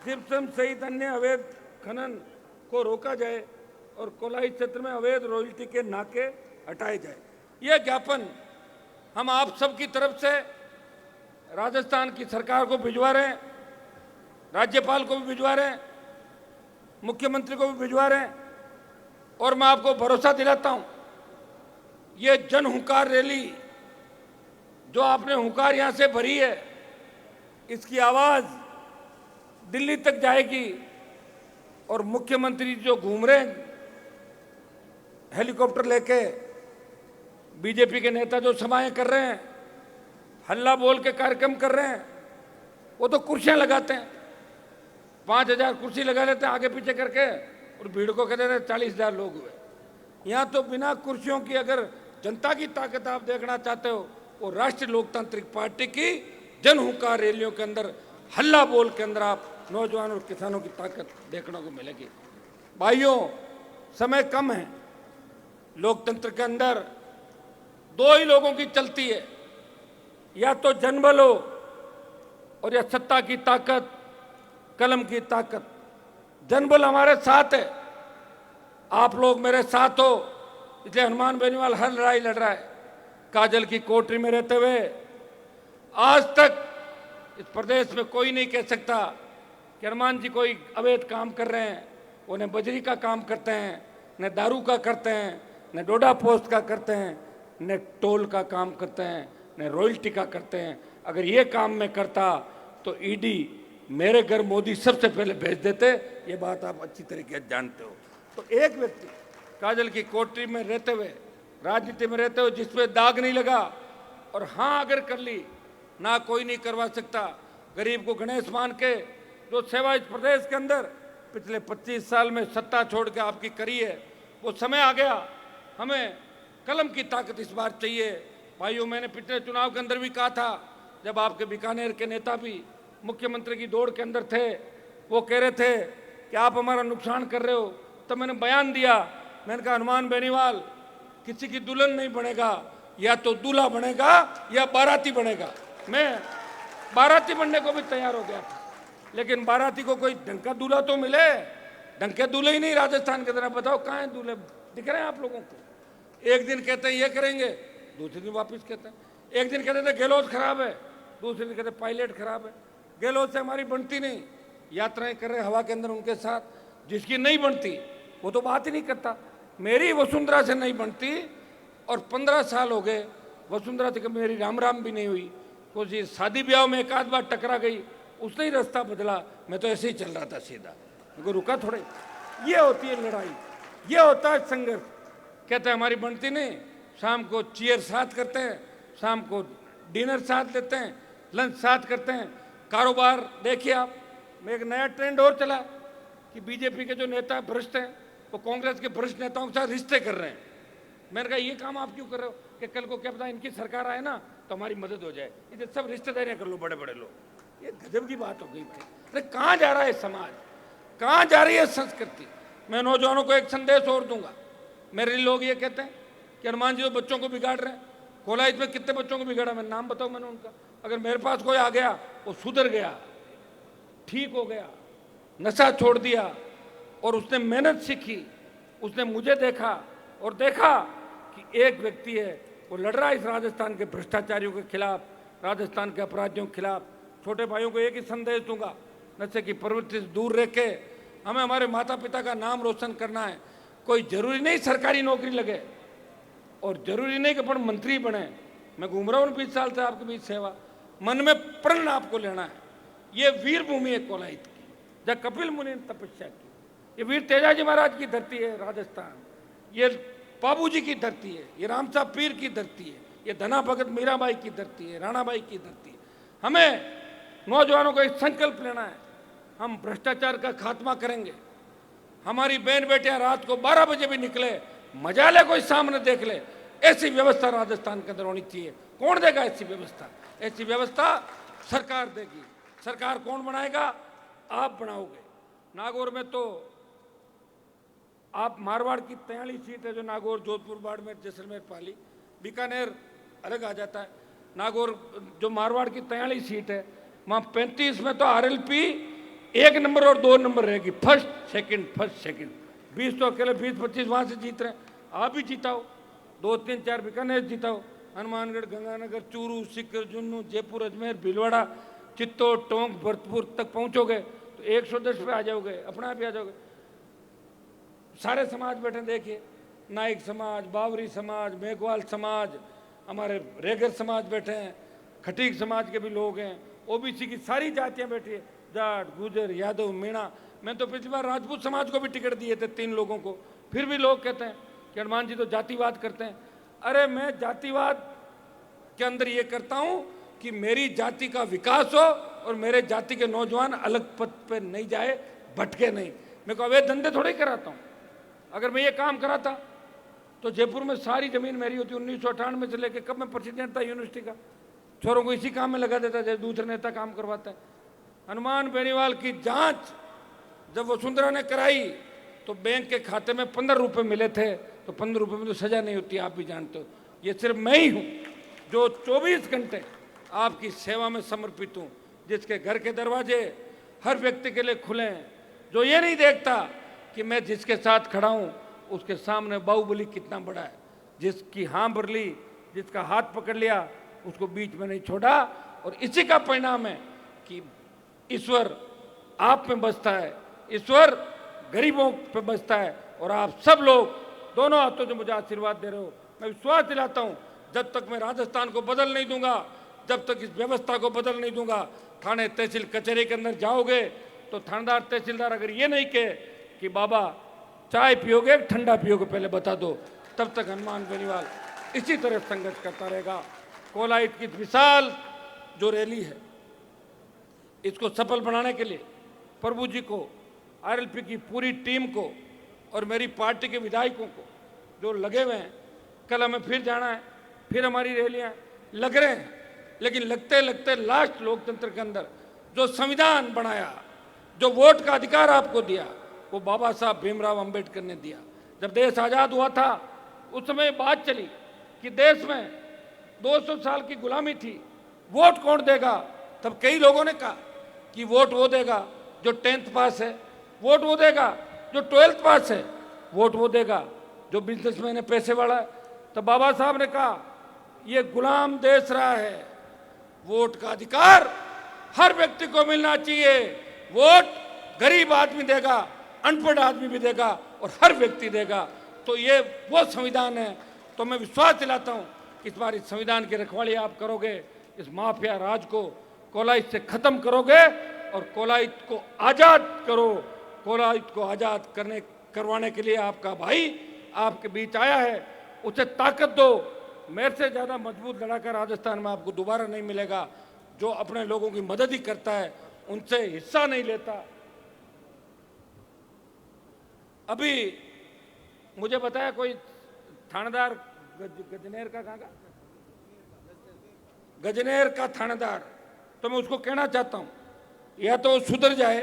जिप्सम सहित अन्य अवैध खनन को रोका जाए और कोलाहित क्षेत्र में अवैध रॉयल्टी के नाके हटाए जाए। यह ज्ञापन हम आप सबकी तरफ से राजस्थान की सरकार को भिजवा रहे हैं, राज्यपाल को भी भिजवा रहे हैं, मुख्यमंत्री को भी भिजवा रहे हैं। और मैं आपको भरोसा दिलाता हूं, ये जन हुंकार रैली जो आपने हुंकार यहां से भरी है, इसकी आवाज दिल्ली तक जाएगी। और मुख्यमंत्री जो घूम रहे हैं हेलीकॉप्टर लेके, बीजेपी के नेता जो सभाएं कर रहे हैं, हल्ला बोल के कार्यक्रम कर रहे हैं, वो तो कुर्सियां लगाते हैं, 5000 कुर्सी लगा लेते हैं आगे पीछे करके, और भीड़ को कहते हैं 40,000 लोग हुए। यहाँ तो बिना कुर्सियों की अगर जनता की ताकत आप देखना चाहते हो, वो राष्ट्रीय लोकतांत्रिक पार्टी की जन हुंकार रैलियों के अंदर, हल्ला बोल के अंदर आप नौजवान और किसानों की ताकत देखने को मिलेगी। भाइयों, समय कम है। लोकतंत्र के अंदर दो ही लोगों की चलती है, या तो जनबल हो और या सत्ता की ताकत, कलम की ताकत। जनबल हमारे साथ है, आप लोग मेरे साथ हो, इसलिए हनुमान बेनीवाल हर लड़ाई लड़ रहा है। काजल की कोठरी में रहते हुए आज तक इस प्रदेश में कोई नहीं कह सकता कि हनुमान जी कोई अवैध काम कर रहे हैं। वो न बजरी का काम करते हैं, न दारू का करते हैं, न डोडा पोस्ट का करते हैं, न टोल का काम करते हैं, न रॉयल्टी का करते हैं। अगर ये काम मैं करता तो ईडी मेरे घर मोदी सबसे पहले भेज देते। ये बात आप अच्छी तरीके से जानते हो। तो एक व्यक्ति काजल की कोठरी में रहते हुए, राजनीति में रहते हुए, जिसपे दाग नहीं लगा, और हाँ अगर कर ली, ना कोई नहीं करवा सकता। गरीब को गणेश मान के जो सेवा इस प्रदेश के अंदर पिछले 25 साल में सत्ता छोड़ के आपकी करी है, वो समय आ गया। हमें कलम की ताकत इस बार चाहिए। भाइयों, मैंने पिछले चुनाव के अंदर भी कहा था, जब आपके बीकानेर के नेता भी मुख्यमंत्री की दौड़ के अंदर थे, वो कह रहे थे कि आप हमारा नुकसान कर रहे हो, तो मैंने बयान दिया। मैंने कहा हनुमान बेनीवाल किसी की दुल्हन नहीं बनेगा, या तो दूल्हा बनेगा या बाराती बनेगा। मैं बाराती बनने को भी तैयार हो गया था, लेकिन बाराती को कोई ढंग का दूल्हा तो मिले। ढंग के दूल्हे ही नहीं राजस्थान के तरह। बताओ कहाँ है दूल्हे, दिख रहे हैं आप लोगों को? एक दिन कहते हैं ये करेंगे, दूसरे दिन वापस कहते हैं। एक दिन कहते थे गहलोत खराब है, दूसरे दिन कहते पायलट खराब है। गहलोत से हमारी बनती नहीं, यात्राएं कर रहे हवा के अंदर उनके साथ। जिसकी नहीं बनती वो तो बात ही नहीं करता। मेरी वसुंधरा से नहीं बनती और 15 साल हो गए वसुंधरा से मेरी राम राम भी नहीं हुई। कुछ शादी ब्याह में एक आध बार टकरा गई, उसने ही रास्ता बदला। मैं तो ऐसे ही चल रहा था सीधा, मेरे को रुका थोड़े। ये होती है लड़ाई, ये होता है संघर्ष। कहते हैं हमारी बनती नहीं, शाम को चीयर साथ करते हैं, शाम को डिनर साथ लेते हैं, लंच साथ करते हैं। कारोबार देखिए आप, में एक नया ट्रेंड और चला कि बीजेपी के जो नेता भ्रष्ट हैं वो कांग्रेस के भ्रष्ट नेताओं के साथ रिश्ते कर रहे हैं। मैंने कहा ये काम आप क्यों कर रहे हो? कि कल को क्या पता इनकी सरकार आए ना तो हमारी मदद हो जाए, इधर सब रिश्तेदारियां कर लो बड़े बड़े लोग। ये गजब की बात हो गई भाई। अरे कहाँ जा रहा है समाज, कहाँ जा रही है संस्कृति? मैं नौजवानों को एक संदेश और दूंगा। मेरे लोग ये कहते हैं कि हनुमान जी तो बच्चों को बिगाड़ रहे हैं। कोलाइज में कितने बच्चों को बिगाड़ा, मैं नाम बताऊं मैंने उनका? अगर मेरे पास कोई आ गया वो सुधर गया, ठीक हो गया, नशा छोड़ दिया और उसने मेहनत सीखी, उसने मुझे देखा और देखा कि एक व्यक्ति है वो लड़ रहा है इस राजस्थान के भ्रष्टाचारियों के खिलाफ, राजस्थान के अपराधियों के खिलाफ। छोटे भाइयों को एक ही संदेश दूंगा, नशे की प्रवृत्ति से दूर रह के हमें हमारे माता पिता का नाम रोशन करना है। कोई जरूरी नहीं सरकारी नौकरी लगे और जरूरी नहीं कि अपन मंत्री बने। मैं घूम रहा हूँ 20 साल से आपके बीच सेवा, मन में प्रण आपको लेना है। ये वीर भूमि है कोलाइत की, जहाँ कपिल मुनि ने तपस्या की। ये वीर तेजाजी महाराज की धरती है राजस्थान, ये बाबू जी की धरती है, ये राम साहब पीर की धरती है, ये धना भगत मीराबाई की धरती है, राणाबाई की धरती है। हमें नौजवानों को एक संकल्प लेना है, हम भ्रष्टाचार का खात्मा करेंगे। हमारी बहन बेटियां रात को 12 बजे भी निकले, मजा ले कोई सामने देख ले, ऐसी व्यवस्था राजस्थान के अंदर होनी चाहिए। कौन देगा ऐसी व्यवस्था? ऐसी व्यवस्था सरकार देगी। सरकार कौन बनाएगा? आप बनाओगे। नागौर में तो आप मारवाड़ की 43 सीट है जो नागौर, जोधपुर, बाड़मेर, जैसलमेर, पाली, बीकानेर अलग आ जाता है। नागौर जो मारवाड़ की 43 सीट है, वहाँ 35 में तो आरएलपी 1 नंबर और 2 नंबर रहेगी, फर्स्ट सेकंड फर्स्ट सेकंड। 20 तो अकेले 20-25 वहाँ से जीत रहे हैं। आप भी जीताओ, 2-3-4 बीकानेर जीताओ, हनुमानगढ़, गंगानगर, चूरू, सीकर, जुन्नू, जयपुर, अजमेर, भीलवाड़ा, चित्तौड़, टोंक, भरतपुर तक पहुँचोगे तो 110 पे आ जाओगे, अपना आप ही आ जाओगे। सारे समाज बैठे, देखिए नाइक समाज, बावरी समाज, मेघवाल समाज, हमारे रेगर समाज बैठे हैं, खटीक समाज के भी लोग हैं, ओबीसी की सारी जातियां बैठी है, जाट, गुजर, यादव, मीणा। मैं तो पिछली बार राजपूत समाज को भी टिकट दिए थे 3 लोगों को, फिर भी लोग कहते हैं कि हनुमान जी तो जातिवाद करते हैं। अरे मैं जातिवाद के अंदर ये करता हूं कि मेरी जाति का विकास हो और मेरे जाति के नौजवान अलग पथ पे नहीं जाए, भटके नहीं। मैं को अवैध धंधे थोड़े ही कराता हूं। अगर मैं ये काम कराता तो जयपुर में सारी जमीन मेरी होती। 1998 से लेकर कब मैं प्रेसिडेंट था यूनिवर्सिटी का, छोरों को इसी काम में लगा देता जैसे दूसरे नेता काम करवाता है। हनुमान बेनीवाल की जांच जब वसुंधरा ने कराई तो बैंक के खाते में 15 रुपए मिले थे, तो 15 रुपए में तो सजा नहीं होती, आप भी जानते हो। ये सिर्फ मैं ही हूं जो 24 घंटे आपकी सेवा में समर्पित हूं, जिसके घर के दरवाजे हर व्यक्ति के लिए खुले हैं, जो ये नहीं देखता कि मैं जिसके साथ खड़ा हूं उसके सामने बाहुबली कितना बड़ा है, जिसकी हाँ भर ली, जिसका हाथ पकड़ लिया, उसको बीच में नहीं छोड़ा। और इसी का परिणाम है कि ईश्वर आप में बसता है, ईश्वर गरीबों पे बसता है। और आप सब लोग दोनों हाथों से मुझे आशीर्वाद दे रहे हो। मैं विश्वास दिलाता हूं जब तक मैं राजस्थान को बदल नहीं दूंगा, जब तक इस व्यवस्था को बदल नहीं दूंगा, थाने तहसील कचहरी के अंदर जाओगे तो थानेदार तहसीलदार अगर ये नहीं कहे कि बाबा चाय पियोगे ठंडा पियोगे पहले बता दो, तब तक हनुमान बेनीवाल इसी तरह संघर्ष करता रहेगा। कोलाइट की विशाल जो रैली है, इसको सफल बनाने के लिए प्रभु जी को, आरएलपी की पूरी टीम को और मेरी पार्टी के विधायकों को जो लगे हुए हैं, कल हमें फिर जाना है, फिर हमारी रैलियां लग रहे हैं। लेकिन लगते लगते लास्ट लोकतंत्र के अंदर जो संविधान बनाया, जो वोट का अधिकार आपको दिया, वो बाबा साहब भीमराव अंबेडकर ने दिया। जब देश आज़ाद हुआ था उस समय बात चली कि देश में 200 साल की गुलामी थी, वोट कौन देगा? तब कई लोगों ने कहा कि वोट वो देगा जो 10th पास है, वोट वो देगा जो 12th पास है, वोट वो देगा जो बिजनेसमैन है, पैसे वाला है। तो बाबा साहब ने कहा ये गुलाम देश रहा है, वोट का अधिकार हर व्यक्ति को मिलना चाहिए। वोट गरीब आदमी देगा, अनपढ़ आदमी भी देगा और हर व्यक्ति देगा। तो ये वो संविधान है। तो मैं विश्वास दिलाता हूँ कि इस बार इस संविधान की रखवाली आप करोगे, इस माफिया राज को कोलाइट से खत्म करोगे और कोलाइट को आजाद करो। कोलाइट को आजाद करवाने के लिए आपका भाई आपके बीच आया है, उसे ताकत दो। मेरे से ज्यादा मजबूत लड़ाका राजस्थान में आपको दोबारा नहीं मिलेगा, जो अपने लोगों की मदद ही करता है, उनसे हिस्सा नहीं लेता। अभी मुझे बताया कोई थानेदार गजनेर का, कहाँ का, गजनेर का थानेदार, तो मैं उसको कहना चाहता हूं या तो सुधर जाए,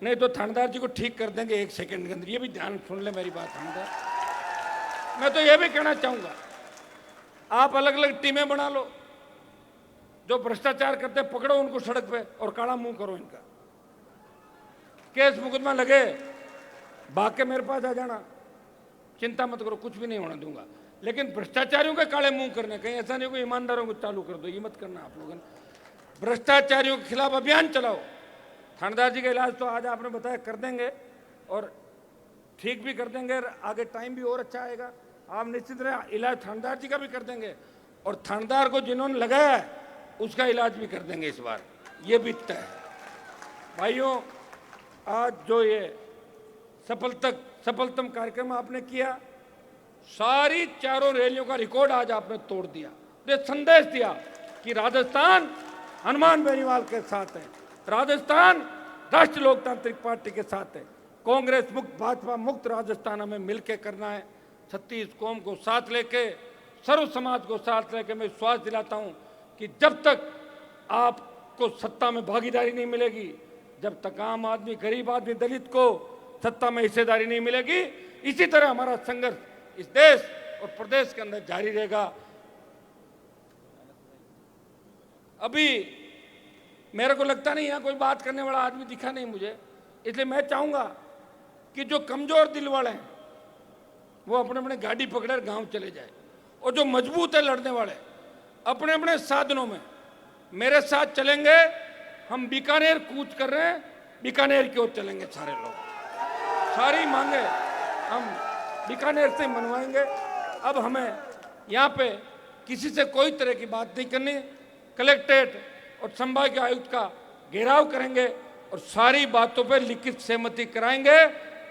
नहीं तो थानेदार जी को ठीक कर देंगे 1 सेकंड के अंदर। ये भी ध्यान सुन ले मेरी बात थानेदार। मैं तो ये भी कहना चाहूंगा आप अलग अलग टीमें बना लो, जो भ्रष्टाचार करते हैं पकड़ो उनको सड़क पे और काला मुंह करो इनका। केस मुकदमा लगे भाग के मेरे पास आ जाना, चिंता मत करो, कुछ भी नहीं होने दूंगा। लेकिन भ्रष्टाचारियों के काले मुंह करने, कहीं ऐसा नहीं कोई ईमानदारों को चालू कर दो, ये मत करना आप लोगों ने। भ्रष्टाचारियों के खिलाफ अभियान चलाओ। थानेदार जी का इलाज तो आज आपने बताया कर देंगे और ठीक भी कर देंगे, आगे टाइम भी और अच्छा आएगा। आप निश्चित रहे इलाज थानेदार जी का भी कर देंगे और थानेदार को जिन्होंने लगाया है उसका इलाज भी कर देंगे इस बार, ये भी तय है। भाइयों, आज जो ये सफलतम कार्यक्रम आपने किया, सारी चारों रैलियों का रिकॉर्ड आज आपने तोड़ दिया। ये संदेश दिया कि राजस्थान हनुमान बेनीवाल के साथ है, राजस्थान राष्ट्रीय लोकतांत्रिक पार्टी के साथ है। कांग्रेस मुक्त, भाजपा मुक्त राजस्थान हमें मिलकर करना है। 36 कौम को साथ लेके, सर्व समाज को साथ लेके मैं विश्वास दिलाता हूं कि जब तक आपको सत्ता में भागीदारी नहीं मिलेगी, जब तक आम आदमी, गरीब आदमी, दलित को सत्ता में हिस्सेदारी नहीं मिलेगी, इसी तरह हमारा संघर्ष इस देश और प्रदेश के अंदर जारी रहेगा। अभी मेरे को लगता नहीं यहाँ कोई बात करने वाला आदमी दिखा नहीं मुझे, इसलिए मैं चाहूंगा कि जो कमजोर दिल वाले हैं वो अपने अपने गाड़ी पकड़कर गांव चले जाए, और जो मजबूत है लड़ने वाले अपने अपने साधनों में मेरे साथ चलेंगे। हम बीकानेर कूच कर रहे हैं, बीकानेर की ओर चलेंगे सारे लोग, सारी मांगे हम बीकानेर से मनवाएंगे। अब हमें यहाँ पे किसी से कोई तरह की बात नहीं करनी। कलेक्ट्रेट और संभागीय आयुक्त का घेराव करेंगे और सारी बातों पर लिखित सहमति कराएंगे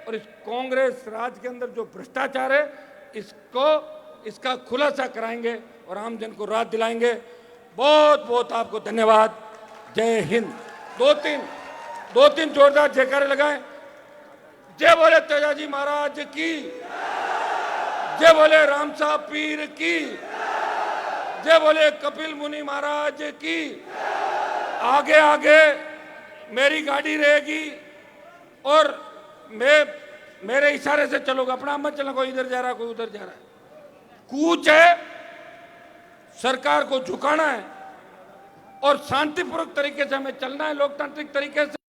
और इस कांग्रेस राज के अंदर जो भ्रष्टाचार है इसका खुलासा कराएंगे और आम जन को राहत दिलाएंगे। बहुत बहुत आपको धन्यवाद। जय हिंद। दो तीन जोरदार जयकारे लगाएं। जय बोले तेजाजी महाराज की, जय बोले राम साहब पीर की, जय बोले कपिल मुनि महाराज की। आगे आगे मेरी गाड़ी रहेगी और मेरे इशारे से चलोगे, अपना मत चलो कोई इधर जा रहा कोई उधर जा रहा है। कूच है, सरकार को झुकाना है और शांतिपूर्वक तरीके से हमें चलना है, लोकतांत्रिक तरीके से।